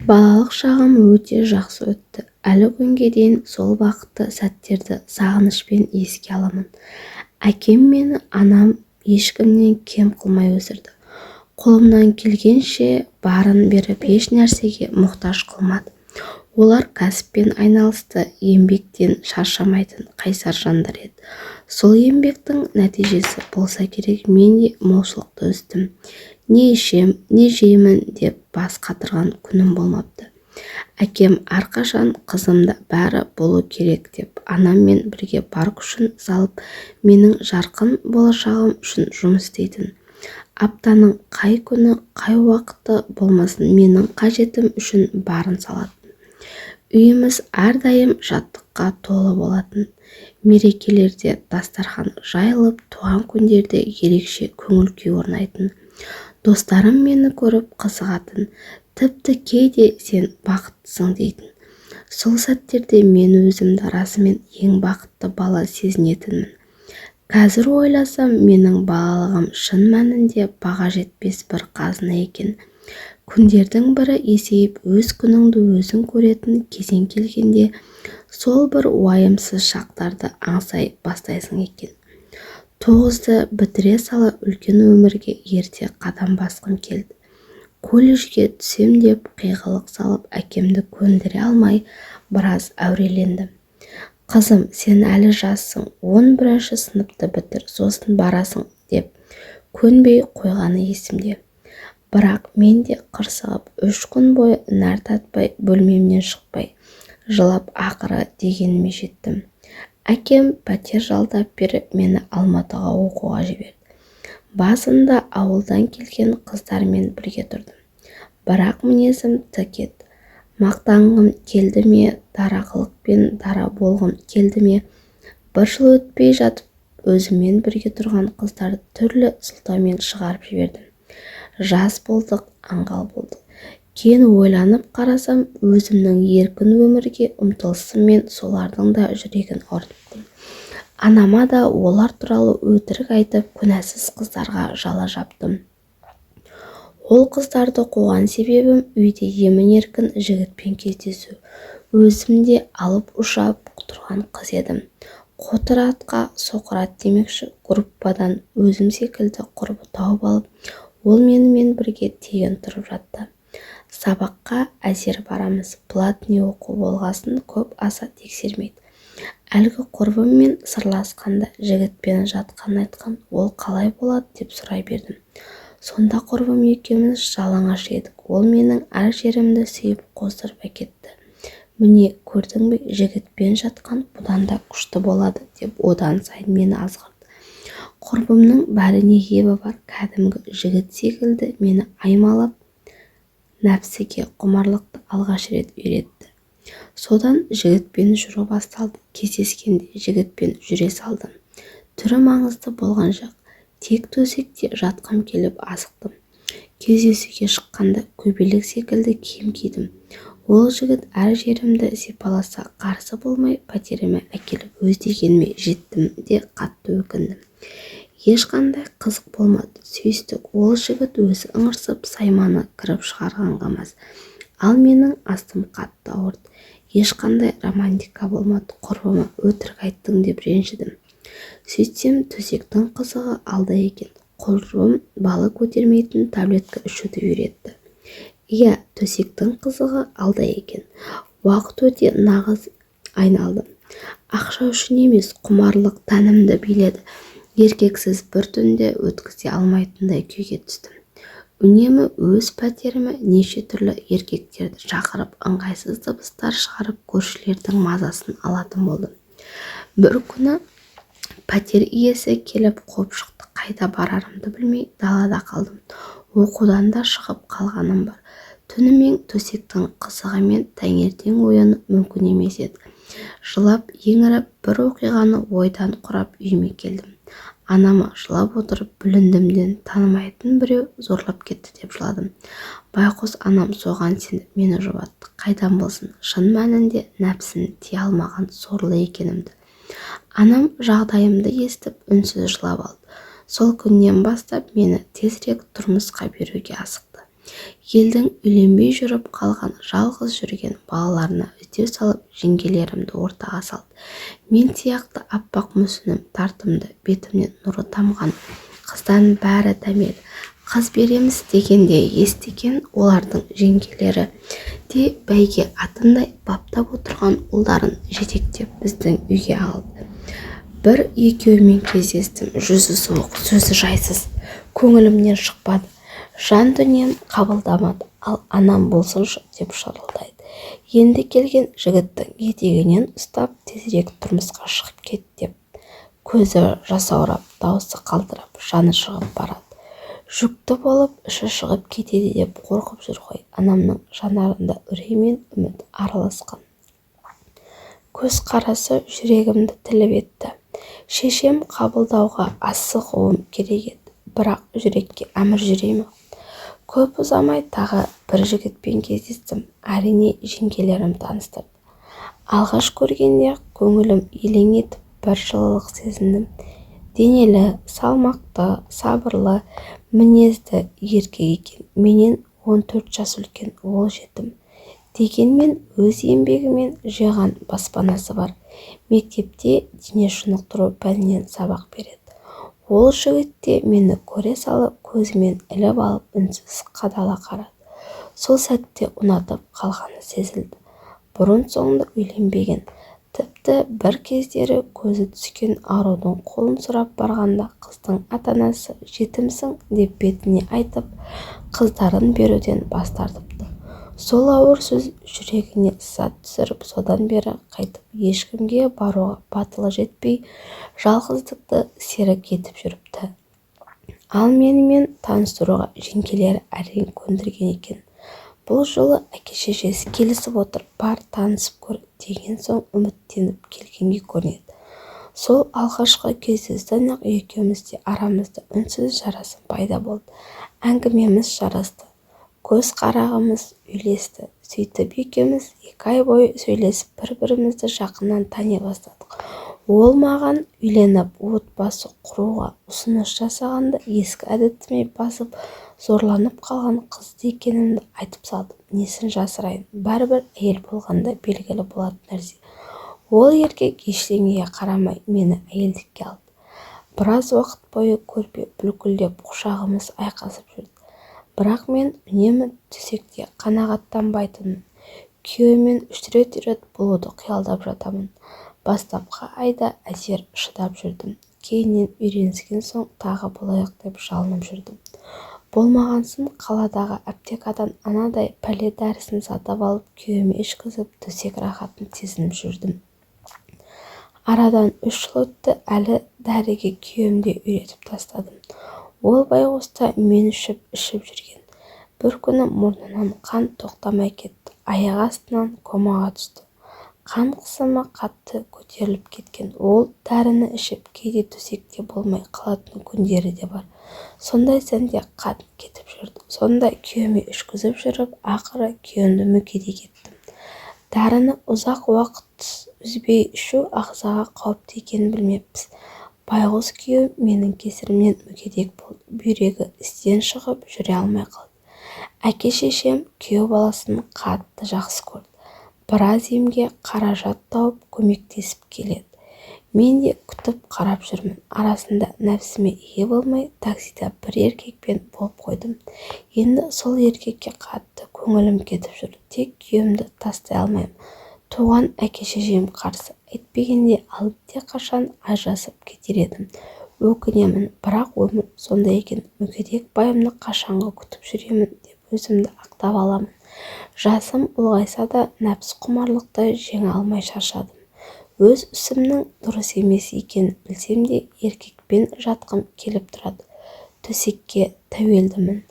Балалық шағым өте жақсы өтті. Әлі күнге дейін сол бақытты сәттерді сағынышпен еске аламын. Әкем мені анам ешкімнен кем қылмай өсірді. Қолымнан келгенше барын беріп еш нәрсеге мұқтаж қылмады. Олар кәсіппен айналысты, еңбектен шаршамайтын қайсар жандар еді. Сол еңбектің нәтижесі болса керек, мен де молшылықта өстім. Не ішем, не жеймін деп бас қатырған күнім болмапты. Әкем әрқашан қызымда бәрі болу керек деп анаммен бірге бар күшін салып, менің жарқын болашағым үшін жұмыс істейтін. Аптаның қай күні, қай уақыты болмасын, менің қажетім үшін барын салатын. Үйіміз әрдайым жаттыққа толы болатын. Мерекелерде дастархан жайылып, туған күндерде ерекше көңіл күй орнайтын. Достарым мені көріп қызығатын, тіпті кейде сен бақыттысың дейтін. Сол сәттерде мен өзімді расымен ең бақытты бала сезінетінмін. Қазір ойласам, менің балалығым шын мәнінде баға жетпес бір қазына екен. Күндердің бірі есейіп, өз күніңді өзің көретін кезең келгенде, сол бір уайымсыз шақтарды аңсай бастайсың екен. 9-ды бітіре сала үлкен өмірге ерте қадам басқым келді. Колледжге түсем деп қиғылық салып, әкемді көндіре алмай біраз әурелендім. Қызым, сен әлі жассың, 11-ші сыныпты бітір, сосын барасың деп көнбей қойғаны есімде. Бірақ мен де қырсығып, 3 күн бойы нәр татпай, бөлмемнен шықпай, жылап ақыры дегеніме жеттім. Әкем пәтер жалдап беріп, мені Алматыға оқуға жіберді. Басында ауылдан келген қыздармен бірге тұрдым. Бірақ мінезім тік еді. Мақтанғым келді ме, дарақылықпен дара болғым келді ме? Бір жыл өтпей жатып, өзіммен бірге тұрған қыздарды түрлі сылтаумен шығарып жібердім. Жас болдық, аңғал болдық. Кейін ойланып қарасам, өзімнің еркін өмірге ұмтылысыммен солардың да жүрегін ауырттым. Анама да олар туралы өтірік айтып, күнәсіз қыздарға жала жаптым. Ол қыздарды қуған себебім үйде емін-еркін жігітпен кездесу. Өзімде алып ұшап тұрған қыз едім. Қотыр атқа соқыр ат демекші, группадан өзім секілді құрбы тауып алып, ол менімен бірге тегін тұрып жатты. Сабаққа әзер барамыз, платный оқу болғасын көп аса тексермейді. Әлгі құрбыммен сырласқанда жігітпен жатқанын айтқан, ол қалай болады деп сұрай бердім. Сонда құрбым екеуміз жалаңаш едік. Ол менің әр жерімді сүйіп қоздырып әкетті. Міне, көрдің бе, жігітпен жатқан бұдан да күшті болады деп одан сайын мені азғырды. Құрбымның бәріне ебі бар, кәдімгі жігіт секілді мені аймалап, нәпсіге құмарлықты алғаш рет үйретті. Содан жігітпен жүру басталды. Кездескенде жігітпен жүре салдым. Түрі маңызды болған жоқ. Тек төсекте жатқым келіп асықтым. Кездесуге шыққанда көбелек секілді киім кидім. Ол жігіт әр жерімді сипаласа қарсы болмай, пәтеріме әкеліп өз дегеніме жеттім де қатты өкіндім. Ешқандай қызық болмады. Сүйістік. Ол жігіт өзі ыңырсып, сайманы кіріп шығарғанға мас. Ал менің астым қатты ауырды. Ешқандай романтика болмады. Құрбыма өтірік айттың деп ренжідім. Сөйтсем, төсектің қызығы алда екен. Құрбым балы көтермейтін таблетка ішуді үйретті. Иә, төсектің қызығы алда екен. Уақыт өте нағыз айналдым. Ақша үшін емес, құмарлық тәнімді биледі. Еркексіз бір түнде өткізе алмайтындай күйге түстім. Үнемі өз пәтеріме неше түрлі еркектерді шақырып, ыңғайсыз дыбыстар шығарып, көршілердің мазасын алатын болдым. Бір күні пәтер иесі келіп қуып шықты. Қайда барарымды білмей далада қалдым. Оқудан да шығып қалғаным бар. Түнімен төсектің қызығымен таңертең ояну мүмкін емес еді. Жылап, еңіріп, бір оқиғаны ойдан құрап үйіме келдім. Анама жылап отырып, бүліндімден танымайтын біреу зорлап кетті деп жыладым. Байқұс анам соған сеніп мені жұбатты. Қайдан болсын, шын мәнінде нәпсін тие алмаған сорлы екенімді. Анам жағдайымды естіп үнсіз жылап алды. Сол күннен бастап мені тезірек тұрмысқа беруге асықты. Елдің үйленбей жүріп қалған жалғыз жүрген балаларына іздеу салып жеңгелерімді ортаға салды. Мен сияқты аппақ мүсінім тартымды, бетімнен нұры тамған қыздан бәрі дәмелі. Қыз береміз дегенде естіген олардың жеңгелері де бәйге атындай баптап отырған ұлдарын жетектеп біздің үйге алды. Бір екеуімен кездестім, жүзі суық, сөзі жайсыз, көңілімнен шықпады. Жан дүнием қабылдамады, ал анам болсыншы деп шырылдайды. Енді келген жігіттің етегінен ұстап, тезірек тұрмысқа шығып кет деп. Көзі жасаурап, даусы қалтырап, жаны шығып барады. Жүкті болып, іші шығып кетеді деп қорқып жүр ғой. Анамның жанарында үрей мен үміт араласқан. Көз қарасы жүрегімді тіліп етті. Шешем қабылдауға асығуым керек еді, бірақ жүрекке әмір жүре ме? Көп ұзамай тағы бір жігітпен кездестім. Әрине жеңгелерім таныстырды. Алғаш көргенде көңілім елең етіп, бір жылылық сезіндім. Денелі, салмақты, сабырлы, мінезді еркек екен. Менен 14 жас үлкен, ол жетім. Дегенмен өз еңбегімен жиған баспанасы бар. Мектепте дене шынықтыру пәнінен сабақ береді. Ол жігіт те мені көре салып, көзімен іліп алып, үнсіз қадала қарады. Сол сәтте ұнатып қалғаны сезілді. Бұрын-соңды үйленбеген, тіпті бір кездері көзі түскен арудың қолын сұрап барғанда қыздың ата-анасы жетімсің деп бетіне айтып, қыздарын беруден бас тартыпты. Сол ауыр сөз жүрегіне сызат түсіріп, содан бері қайтып ешкімге баруға батылы жетпей, жалғыздықты серік етіп жүріпті. Ал менімен таныстыруға жеңгелері әрең көндірген екен. Бұл жолы әке-шешесі келісіп отыр, бар танысып көр деген соң үміттеніп келгенге көрінеді. Сол алғашқы кездесуден-ақ екеумізде арамызда үнсіз жарасым пайда болды. Әңгімеміз жарасты, көз қарағымыз үйлесті. Сөйтіп екеуміз 2 ай бойы сөйлесіп, бір-бірімізді жақыннан тани бастадық. Ол маған үйленіп, отбасы құруға ұсыныс жасағанда ескі әдетіме басып, зорланып қалған қызды екенімді айтып салдым. Несін жасырайын, бәрібір әйел болғанда белгілі болатын нәрсе. Ол еркек ештеңеге қарамай мені әйелдікке алды. Біраз уақыт бойы көрпе бүлкілдеп құшағымыз айқасып жүрді. Бірақ мен үнемі төсекте қанағаттанбайтынмын. Күйеуімен 3 рет болуды қиялдап жатамын. Бастапқы айда әзер шыдап жүрдім. Кейіннен үйреніскен соң тағы болайық деп жалынып жүрдім. Болмағансын қаладағы аптекадан анадай пәле дәрісін сатып алып, күйеуіме ішкізіп, төсек рахатын сезініп жүрдім. Арадан 3 жыл өтті, әлі дәріге күйеуімді үйретіп тастадым. Ол байғұста мен ішіп жүрген. Бір күні мұрнынан қан тоқтамай кетті. Аяқ астынан комаға түсті. Қан қысымы қатты көтеріліп кеткен. Ол дәріні ішіп кейде төсекте болмай қалатын күндері де бар. Сондай сәнде қан кетіп жүрді. Сонда күйеуіме ішкізіп жүріп, ақыры күйеуімді мүгедек еттім. Дәріні ұзақ уақыт үзбей ішу ағзаға қауіпті екенін білмеппіз. Байғұс күйеуім менің кесірімнен мүгедек болды. Бүйрегі істен шығып жүре алмай қалды. Әке-шешем күйеу баласын қатты жақсы көрді. Біраз емге қаражат тауып көмектесіп келеді. Мен де күтіп қарап жүрмін. Арасында нәпсіме ие болмай, таксида бір еркекпен болып қойдым. Енді сол еркекке қатты көңілім кетіп жүр. Тек күйеуімді тастай алмаймын. Туған әке-шешем қарсы. Әйтпегенде алдыда қашан ажырасып кетер едім. Өкінемін, бірақ өмір сондай екен. Мүгедек байымды қашанғы күтіп жүремін деп өзімді ақтап аламын. Жасым ұлғайса да нәпсі құмарлықты жеңе алмай шаршадым. Өз ісімнің дұрыс емес екенін білсем де еркекпен жатқым келіп тұрады. Төсекке тәуелдімін.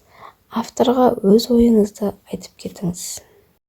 Авторға өз ойыңызды айтып кетіңіз.